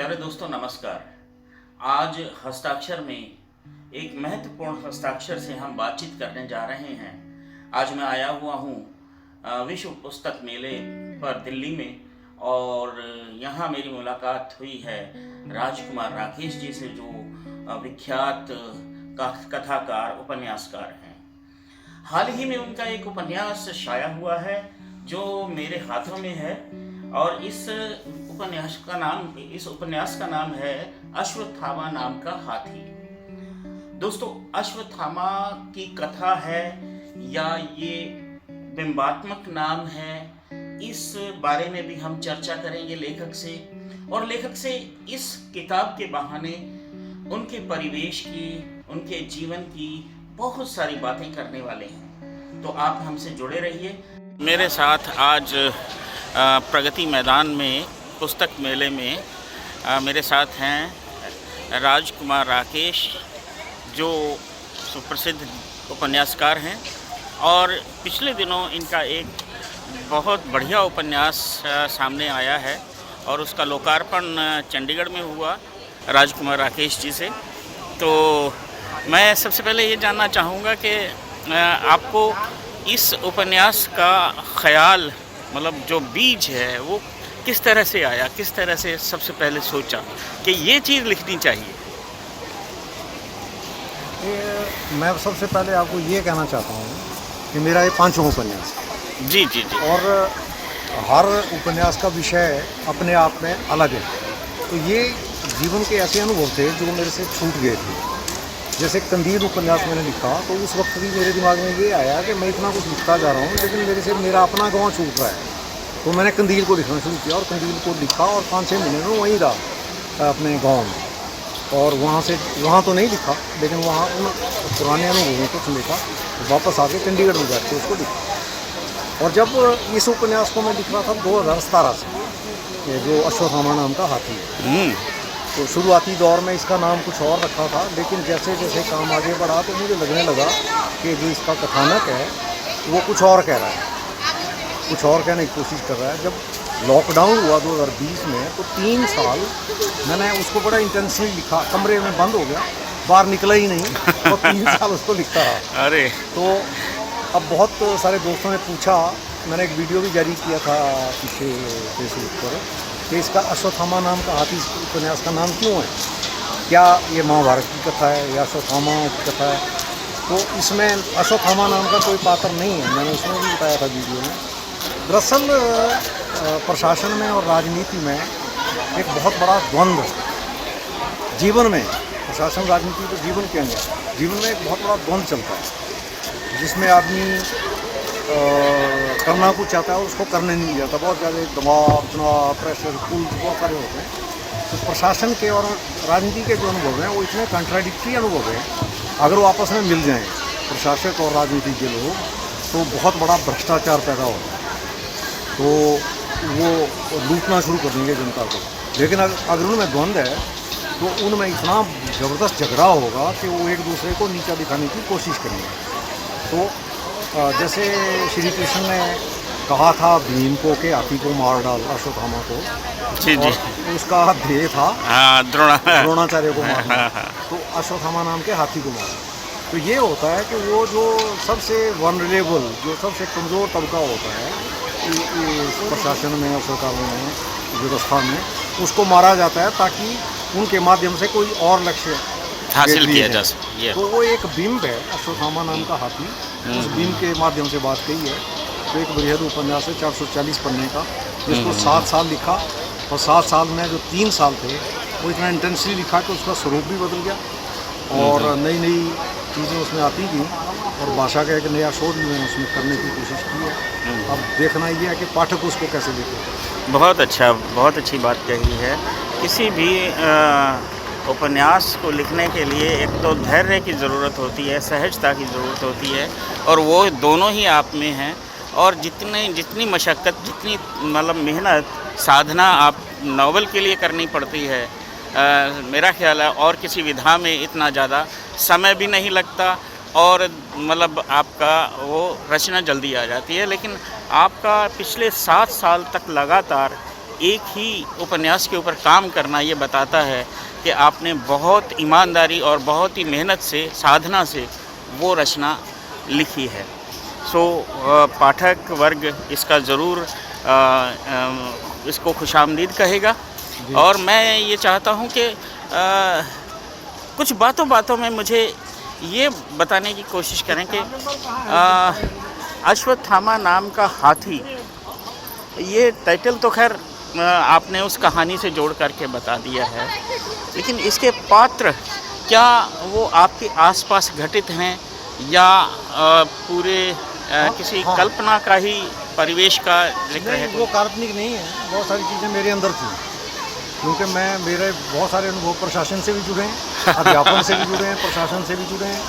प्यारे दोस्तों नमस्कार। आज हस्ताक्षर में एक महत्वपूर्ण हस्ताक्षर से हम बातचीत करने जा रहे हैं। आज मैं आया हुआ हूँ विश्व पुस्तक मेले पर दिल्ली में, और यहाँ मेरी मुलाकात हुई है राजकुमार राकेश जी से, जो विख्यात कथाकार उपन्यासकार हैं। हाल ही में उनका एक उपन्यास शाया हुआ है जो मेरे हाथों में है, और इस उपन्यास का नाम है अश्वत्थामा नाम का हाथी। दोस्तों, अश्वत्थामा की कथा है या ये बिंबात्मक नाम है, इस बारे में भी हम चर्चा करेंगे लेखक से, और लेखक से इस किताब के बहाने उनके परिवेश की, उनके जीवन की बहुत सारी बातें करने वाले हैं। तो आप हमसे जुड़े रहिए। मेरे साथ आज प्रगति मैदान में पुस्तक मेले में मेरे साथ हैं राजकुमार राकेश, जो सुप्रसिद्ध उपन्यासकार हैं, और पिछले दिनों इनका एक बहुत बढ़िया उपन्यास सामने आया है और उसका लोकार्पण चंडीगढ़ में हुआ राजकुमार राकेश जी से। तो मैं सबसे पहले ये जानना चाहूँगा कि आपको इस उपन्यास का ख़याल, मतलब जो बीज है, वो किस तरह से आया, किस तरह से सबसे पहले सोचा कि ये चीज़ लिखनी चाहिए? मैं सबसे पहले आपको ये कहना चाहता हूँ कि मेरा ये 5वां उपन्यास है। जी जी जी। और हर उपन्यास का विषय अपने आप में अलग है। तो ये जीवन के ऐसे अनुभव थे जो मेरे से छूट गए थे। जैसे कंदील उपन्यास मैंने लिखा तो उस वक्त भी मेरे दिमाग में ये आया कि मैं इतना कुछ लिखता जा रहा हूँ, लेकिन मेरे से मेरा अपना गाँव छूट रहा है। तो मैंने कंदील को लिखना शुरू किया और कंदील को लिखा, और 5-6 महीने में वहीं रहा अपने गाँव में। और वहाँ तो नहीं लिखा, लेकिन वहाँ उन पुराने अनुभवों को समेटा, वापस आके चंडीगढ़ में जाके उसको लिखा। और जब इस उपन्यास को मैं लिख रहा था 2017 से, ये जो अश्वत्थामा नाम का हाथी है, तो शुरुआती दौर में इसका नाम कुछ और रखा था, लेकिन जैसे जैसे काम आगे बढ़ा तो मुझे लगने लगा कि जो इसका कथानक है वो कुछ और कह रहा है, कुछ और कहने की कोशिश कर रहा है। जब लॉकडाउन हुआ 2020 में, तो 3 साल मैंने उसको बड़ा इंटेंसली लिखा, कमरे में बंद हो गया, बाहर निकला ही नहीं, और 3 साल उसको लिखता रहा। अरे तो अब बहुत सारे दोस्तों ने पूछा, मैंने एक वीडियो भी जारी किया था पीछे फेसबुक पर, कि इसका अश्वत्थामा नाम का हाथी उपन्यास का नाम क्यों है, क्या ये महाभारत की कथा है या अश्वत्थामा की कथा है? तो इसमें अश्वत्थामा नाम का कोई पात्र नहीं है, मैंने उसमें भी बताया था वीडियो में। दरअसल प्रशासन में और राजनीति में एक बहुत बड़ा द्वंद्व जीवन में, प्रशासन राजनीति तो जीवन के अंदर, जीवन में एक बहुत बड़ा द्वंद्व चलता है, जिसमें आदमी करना कुछ चाहता है और उसको करने नहीं जाता। बहुत ज़्यादा दबाव, तनाव, प्रेशर, पुल बहुत सारे होते हैं। तो प्रशासन के और राजनीति के जो अनुभव हैं वो इतने कंट्राडिक्टरी अनुभव हैं, अगर वो आपस में मिल जाएं, प्रशासक और राजनीति के लोग, तो बहुत बड़ा भ्रष्टाचार पैदा होता है। तो वो लूटना शुरू कर देंगे जनता को। लेकिन अगर उनमें द्वंद्व है तो उनमें इतना ज़बरदस्त झगड़ा होगा कि वो एक दूसरे को नीचा दिखाने की कोशिश करेंगे। तो जैसे श्री कृष्ण ने कहा था भीम को कि हाथी को मार डाल, अश्वत्थामा को, जी जी, उसका ध्येय था द्रोणाचार्य को मारना, तो अश्वत्थामा नाम के हाथी को मारा। तो ये होता है कि वो जो सबसे वनरेबल, जो सबसे कमज़ोर तबका होता है इस प्रशासन में और सरकार में, व्यवस्था में, उसको मारा जाता है ताकि उनके माध्यम से कोई और लक्ष्य हासिल किया जा सके। तो वो एक बिंब है अश्वत्थामा नाम का हाथी, उस बिंब के माध्यम से बात कही है। तो एक बृहद उपन्यास है 440 पन्ने का, जिसको 7 साल लिखा, और 7 साल में जो 3 साल थे वो इतना इंटेंसली लिखा कि उसका स्वरूप भी बदल गया, और नई नई चीज़ें उसमें आती गई, और भाषा का एक नया शोध भी मैंने उसमें करने की कोशिश की है। अब देखना ये है कि पाठक उसको कैसे देखें। बहुत अच्छा, बहुत अच्छी बात कही है। किसी भी उपन्यास को लिखने के लिए एक तो धैर्य की ज़रूरत होती है, सहजता की ज़रूरत होती है, और वो दोनों ही आप में हैं। और जितनी मशक्क़त, जितनी मतलब मेहनत, साधना आप नावल के लिए करनी पड़ती है, मेरा ख्याल है और किसी विधा में इतना ज़्यादा समय भी नहीं लगता, और मतलब आपका वो रचना जल्दी आ जाती है। लेकिन आपका पिछले 7 साल तक लगातार एक ही उपन्यास के ऊपर काम करना ये बताता है कि आपने बहुत ईमानदारी और बहुत ही मेहनत से, साधना से वो रचना लिखी है। सो पाठक वर्ग इसका ज़रूर इसको खुशामदीद कहेगा। और मैं ये चाहता हूँ कि कुछ बातों में मुझे ये बताने की कोशिश करें कि अश्वत्थामा नाम का हाथी, ये टाइटल तो खैर आपने उस कहानी से जोड़ करके बता दिया है, लेकिन इसके पात्र क्या वो आपके आसपास घटित हैं या पूरे किसी कल्पना का ही परिवेश का जिक्र है? वो काल्पनिक नहीं है, बहुत सारी चीज़ें मेरे अंदर थी, क्योंकि मेरे बहुत सारे अनुभव प्रशासन से भी जुड़े हैं, अध्यापन से भी जुड़े हैं, प्रशासन से भी जुड़े हैं,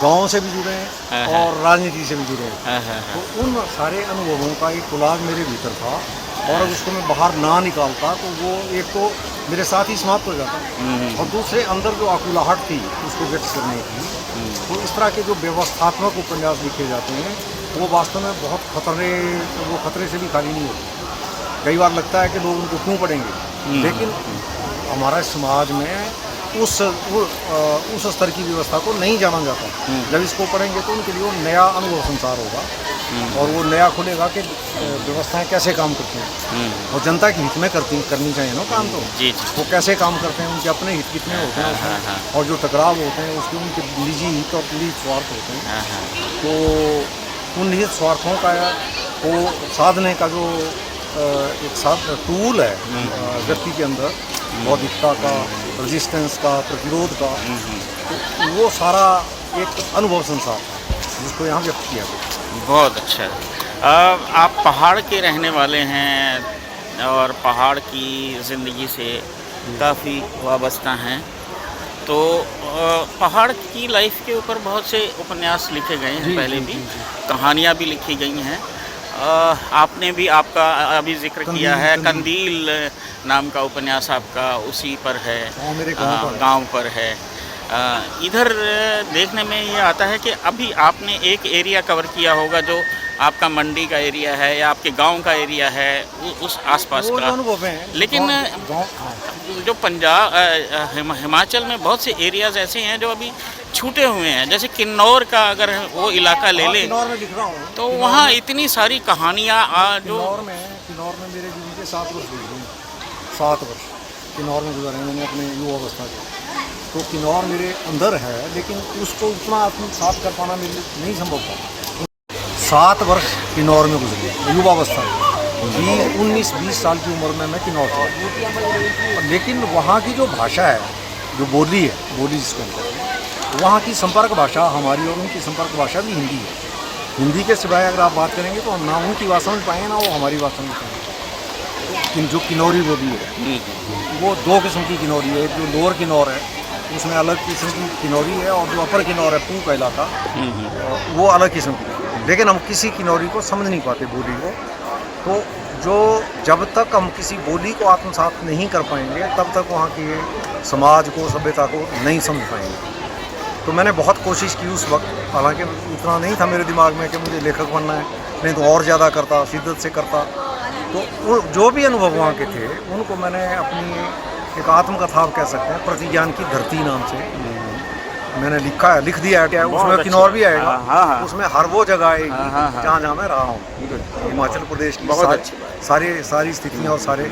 गाँव से भी जुड़े हैं और राजनीति से भी जुड़े हैं। तो उन सारे अनुभवों का एक कोलाज मेरे भीतर था, और अगर उसको मैं बाहर ना निकालता तो वो एक तो मेरे साथ ही समाप्त हो जाता, और दूसरे अंदर जो आकुलाहट थी उसको व्यक्त करने की। तो इस तरह के जो व्यवस्थात्मक उपन्यास लिखे जाते हैं वो वास्तव में बहुत खतरे से भी खाली नहीं होते। कई बार लगता है कि लोग उनको क्यों पढ़ेंगे, लेकिन हमारा समाज में उस स्तर की व्यवस्था को नहीं जाना जाता। जब इसको पढ़ेंगे तो उनके लिए वो नया अनुभव संसार होगा, और वो नया खुलेगा कि व्यवस्थाएं कैसे काम करती हैं, और जनता के हित में करनी चाहिए ना काम। तो वो कैसे काम करते हैं, उनके अपने हित कितने होते हैं उसमें, और जो टकराव होते हैं उसके उनके निजी हित और निजी स्वार्थ होते हैं। तो उन निजी स्वार्थों का वो साधने का जो एक टूल है व्यक्ति के अंदर, बौद्धिकता का, रेजिस्टेंस का, प्रतिरोध का, तो वो सारा एक अनुभव संसार जिसको यहाँ व्यक्त किया गया। बहुत अच्छा। आप पहाड़ के रहने वाले हैं और पहाड़ की ज़िंदगी से काफ़ी वाबस्ता हैं, तो पहाड़ की लाइफ के ऊपर बहुत से उपन्यास लिखे गए हैं, पहले भी कहानियाँ भी लिखी गई हैं। आपने भी, आपका अभी जिक्र किया है, कंदील नाम का उपन्यास आपका उसी पर है, गांव पर है। इधर देखने में ये आता है कि अभी आपने एक एरिया कवर किया होगा जो आपका मंडी का एरिया है या आपके गांव का एरिया है, उस आसपास का। लेकिन जो पंजाब, हिमाचल में बहुत से एरियाज़ ऐसे हैं जो अभी छूटे हुए हैं, जैसे किन्नौर का अगर वो इलाका ले लें तो वहाँ इतनी सारी कहानियाँ जो किन्नौर में मेरे जीवन के 7 वर्ष गुजरे, 7 वर्ष किन्नौर में गुजारे मैंने अपने युवावस्था के। तो किन्नौर मेरे अंदर है, लेकिन उसको उतना आत्मसात कर पाना मेरे लिए नहीं संभव था। 7 वर्ष किन्नौर में गुजरे युवावस्था में, 19-20 साल की उम्र में मैं किन्नौर था। लेकिन वहाँ की जो भाषा है, जो बोली है, बोली जिसको वहाँ की संपर्क भाषा हमारी और उनकी संपर्क भाषा भी हिंदी है। हिंदी के सिवाय अगर आप बात करेंगे तो हम ना उनकी भाषा समझ पाएंगे ना वो हमारी भाषा समझ पाएंगे। जो किन्नौरी बोली है वो 2 किस्म की किन्नौरी है। जो लोअर किन्नौर है उसमें अलग किस्म की किन्नौरी है, और जो अपर किन्नौर है पू का इलाका, वो अलग किस्म की। लेकिन हम किसी किन्नौरी को समझ नहीं पाते, बोली को। तो जब तक हम किसी बोली को आत्मसात नहीं कर पाएंगे तब तक वहाँ के समाज को, सभ्यता को नहीं समझ पाएंगे। तो मैंने बहुत कोशिश की उस वक्त, हालांकि इतना नहीं था मेरे दिमाग में कि मुझे लेखक बनना है, नहीं तो और ज़्यादा करता, शिद्दत से करता। तो जो भी अनुभव वहाँ के थे उनको मैंने अपनी एक आत्मकथा कह सकते हैं, प्रतिज्ञान की धरती नाम से मैंने लिख दिया है। उसमें किन्नौर भी आएगा, उसमें हर वो जगह आएगी जहाँ मैं रहा हूँ। हिमाचल प्रदेश की बहुत अच्छी सारी स्थितियाँ और सारे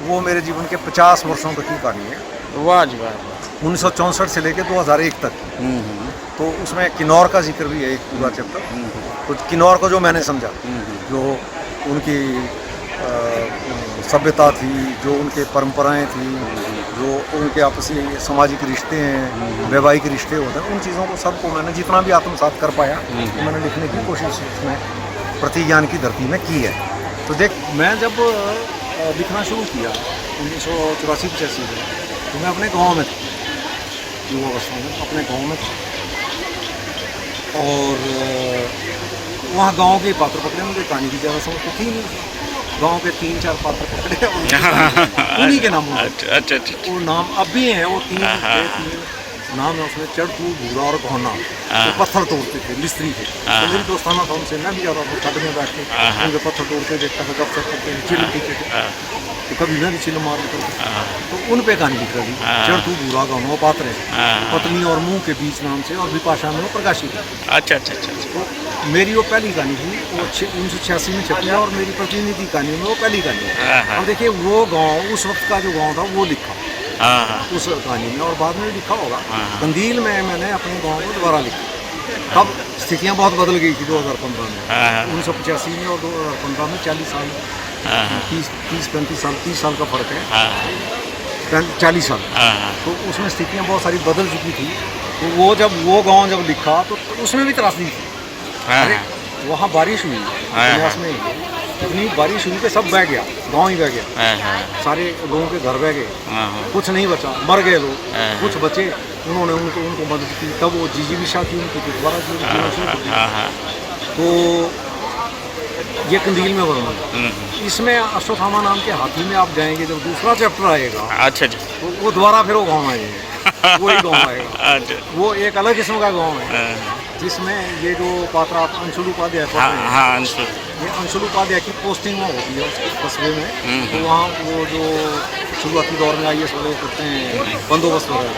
वो मेरे जीवन के 50 वर्षों तक की कहानी है। वाह, 1964 से लेकर 2001 तक। तो उसमें किन्नौर का जिक्र भी है, एक पूरा चैप्टर। तो किन्नौर को जो मैंने समझा, जो उनकी सभ्यता थी, जो उनके परंपराएं थी, जो उनके आपसी सामाजिक रिश्ते हैं, वैवाहिक रिश्ते होते हैं, उन चीज़ों को सबको मैंने जितना भी आत्मसात कर पाया तो मैंने लिखने की कोशिश उसमें प्रतिज्ञान की धरती में की है। तो देख, मैं जब लिखना शुरू किया 1984-85 में, तो मैं अपने गाँव में था, युवावस्था में अपने गाँव में था, और वहाँ गांव के पात्र पकड़े। मुझे कहानी की ज़्यादा समझ तो थी नहीं, गांव के 3-4 पात्र पकड़े उन्हीं के नाम। अच्छा, वो नाम अब भी हैं, वो 3 नाम है उसमें चढ़तू, भूरा और घोना। तो पत्थर तोड़ते थे, मिस्त्री थे। तो मेरी दोस्ताना था उनसे, मैं भी जाता था छत में बैठ के उनके पत्थर तोड़ते देखता था, गप सप करते चिल पीते थे। तो कभी मैं भी चिल मार देता था। तो उन पे कहानी लिख रही चढ़तू, भूरा, घोना, पात्रे, पत्नी और मुंह के बीच नाम से, और विपाशा में वो प्रकाशित है। अच्छा अच्छा अच्छा। तो मेरी वो पहली कहानी थी, वो 1986 में छपी, और मेरी प्रतिनिधि कहानी में वो पहली कहानी है। अब देखिए वो गांव, उस वक्त का जो गांव था वो लिखा उस कहानी में, और बाद में लिखा होगा। कंदील में मैंने अपने गांव को दोबारा लिखा। तब स्थितियाँ बहुत बदल गई थी 2015 में, 1985 में और 2015 में 40 साल, 30-35 साल, 30 साल का फर्क है, 40 साल। तो उसमें स्थितियाँ बहुत सारी बदल चुकी थी। तो वो जब वो गांव जब लिखा तो उसमें भी त्रासदी थी। अरे वहाँ बारिश हुई, प्रयास में इतनी बारिश हुई कि सब बह गया, गांव ही बह गया, सारे लोगों के घर बह गए, कुछ नहीं बचा, मर गए लोग, कुछ बचे, उन्होंने उनको मदद की। तब वो जीजी शाह की उनकी दोबारा तो ये कंदील में वर्णन। इसमें अश्वत्थामा नाम के हाथी में आप जाएंगे, जब दूसरा चैप्टर आएगा, अच्छा जी, तो वो दोबारा फिर वो गाँव आएंगे, वही गाँव आएगा। वो एक अलग किस्म का गाँव है, जिसमें ये जो पात्र अंशुल उपाध्याय, ये अंशुल उपाध्याय की पोस्टिंग वहाँ होती है उसके कस्बे में। तो वहाँ वो जो शुरुआती दौर में IAS वाले करते हैं बंदोबस्त वगैरह,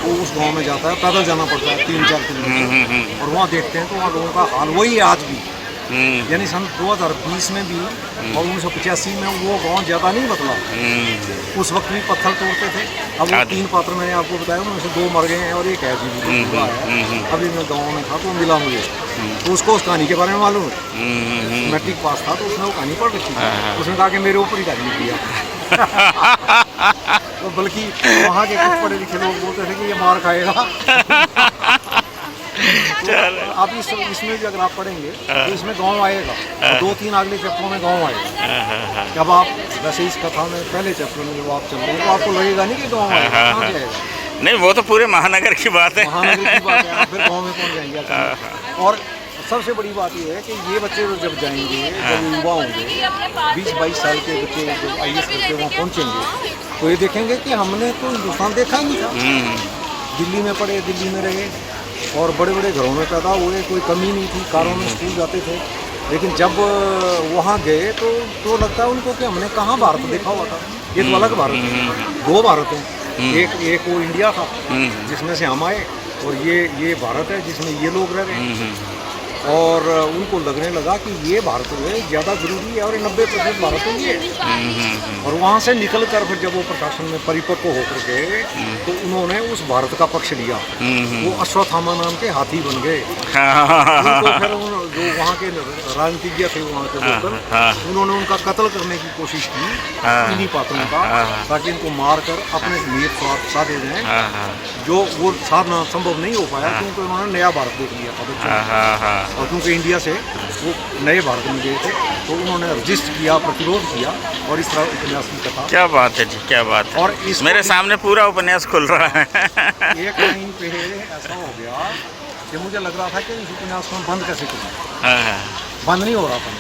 वो उस गांव में जाता है, पैदल जाना पड़ता है 3-4 किलोमीटर, और वहाँ देखते हैं तो वहाँ लोगों का हाल वही है आज भी। यानी सन 2020 में भी और 1985 में वो गांव ज़्यादा नहीं बदला। उस वक्त भी पत्थर तोड़ते थे। अब वो 3 पात्र मैंने आपको बताया, उनमें से 2 मर गए हैं और एक है जीवित है। अभी मैं गाँव में था तो मिला मुझे, तो उसको उस कहानी के बारे में मालूम है। मैट्रिक पास था तो उसने वो कहानी पढ़ रखी थी। उसने कहा कि मेरे ऊपर ही कहानी किया। तो बल्कि वहाँ के कुछ पढ़े लिखे लोग बोलते थे कि ये मार खाएगा। तो आप इसमें भी अगर आप पढ़ेंगे तो इसमें गांव आएगा, 2-3 अगले चैप्टरों में गांव आएगा। जब आप वैसे इस कथा में पहले चैप्टर में जब आप चल रहे हैं तो आपको लगेगा नहीं कि गांव आएगा, कहाँ से आएगा? नहीं, वो तो पूरे महानगर की बात है। महानगर की बात है, आप फिर गाँव में पहुँच जाएंगे। और सबसे बड़ी बात ये है कि ये बच्चे जब जाएंगे, जब युवा होंगे, 20-22 साल के बच्चे जब IAS करके वहाँ पहुँचेंगे, तो ये देखेंगे कि हमने तो हिंदुस्तान देखा ही नहीं था। दिल्ली में पढ़े, दिल्ली में रहे, और बड़े बड़े घरों में पैदा हुए, कोई कमी नहीं थी, कारों में स्कूल जाते थे। लेकिन जब वहाँ गए तो लगता है उनको कि हमने कहाँ भारत देखा हुआ था। ये तो अलग भारत है, 2 भारत हैं। एक वो इंडिया था जिसमें से हम आए, और ये भारत है जिसमें ये लोग रह रहे। और उनको लगने लगा कि ये भारत में ज़्यादा जरूरी है और 90% भारत में ये है। और वहाँ से निकल कर फिर जब वो प्रशासन में परिपक्व होकर गए तो उन्होंने उस भारत का पक्ष लिया। वो अश्वत्थामा नाम के हाथी बन गए। उनको फिर जो वहाँ के राजनीतिज्ञ थे वहाँ के लोग, उन्होंने उनका कत्ल करने की कोशिश की इन्हीं पात्रों का, ताकि इनको मार कर अपने नियत स्वार्थ साधे जाएँ, जो वो साधना संभव नहीं हो पाया क्योंकि उन्होंने नया भारत देख लिया था। और क्योंकि इंडिया से वो नए भारत में गए थे तो उन्होंने रजिस्ट किया, प्रतिरोध किया, और इस तरह उपन्यास की कथा। क्या बात है जी, क्या बात है। और मेरे सामने पूरा उपन्यास खुल रहा है। एक लाइन पे ऐसा हो गया कि मुझे लग रहा था कि इस उपन्यास को बंद कैसे करूँ, बंद नहीं हो रहा था।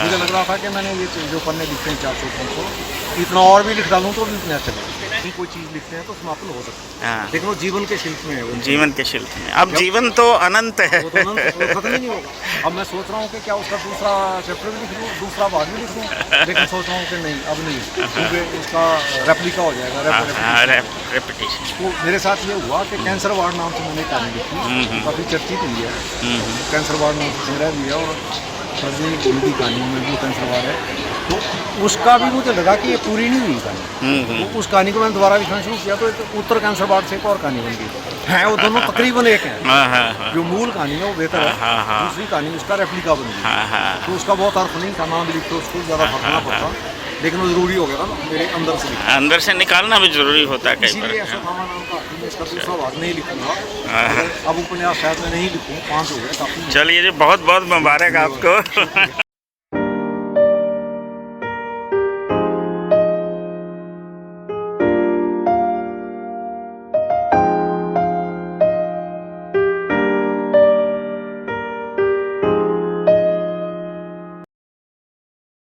मुझे लग रहा था कि मैंने ये जो पन्ने लिखते हैं 400-500, इतना और भी लिख डालूँ तो भी उपन्यास चलेगा। कोई चीज़ लिखते हैं तो समापन हो सकता है, लेकिन वो जीवन के शिल्प में है। वो जीवन के शिल्प में, अब जीवन तो अनंत है, वो तो अनंत, वो खत्म ही नहीं होगा। अब मैं सोच रहा हूँ कि क्या उसका दूसरा चैप्टर भी लिख लूँ, दूसरा भाग भी लिख लूँ, लेकिन सोच रहा हूँ कि नहीं, अब नहीं, क्योंकि उसका रेप्लिका हो जाएगा, रेपिटेशन। तो मेरे साथ ये हुआ कि कैंसर वार्ड नाम से मैंने कहानी लिखी, काफ़ी चर्चित हुई है। कैंसर वार्ड नाम से संग्रह भी है, और हिंदी कहानी में भी कैंसर वार्ड है। तो उसका भी मुझे लगा कि ये पूरी नहीं हुई कहानी। तो उस कहानी को मैंने दोबारा लिखना शुरू किया, तो उत्तर कैंसर वार्ड से एक और कहानी बन गई है। वो दोनों तकरीबन एक हैं। जो मूल कहानी है वो बेहतर है, दूसरी कहानी उसका रेप्लिका बन गई। तो उसका बहुत अर्थ नहीं था, नाम लिख तो उसको ज़्यादा फर्कना पड़ता, लेकिन वो ज़रूरी हो गया था ना, मेरे अंदर से निकालना भी जरूरी होता है कई बार। अश्वत्थामा नाम का इसका दूसरा भाग नहीं लिखूंगा। अब उपन्यास शायद मैं नहीं लिखूँ, 5 हो गए काफ़ी। चलिए जी, बहुत बहुत मुबारक आपको।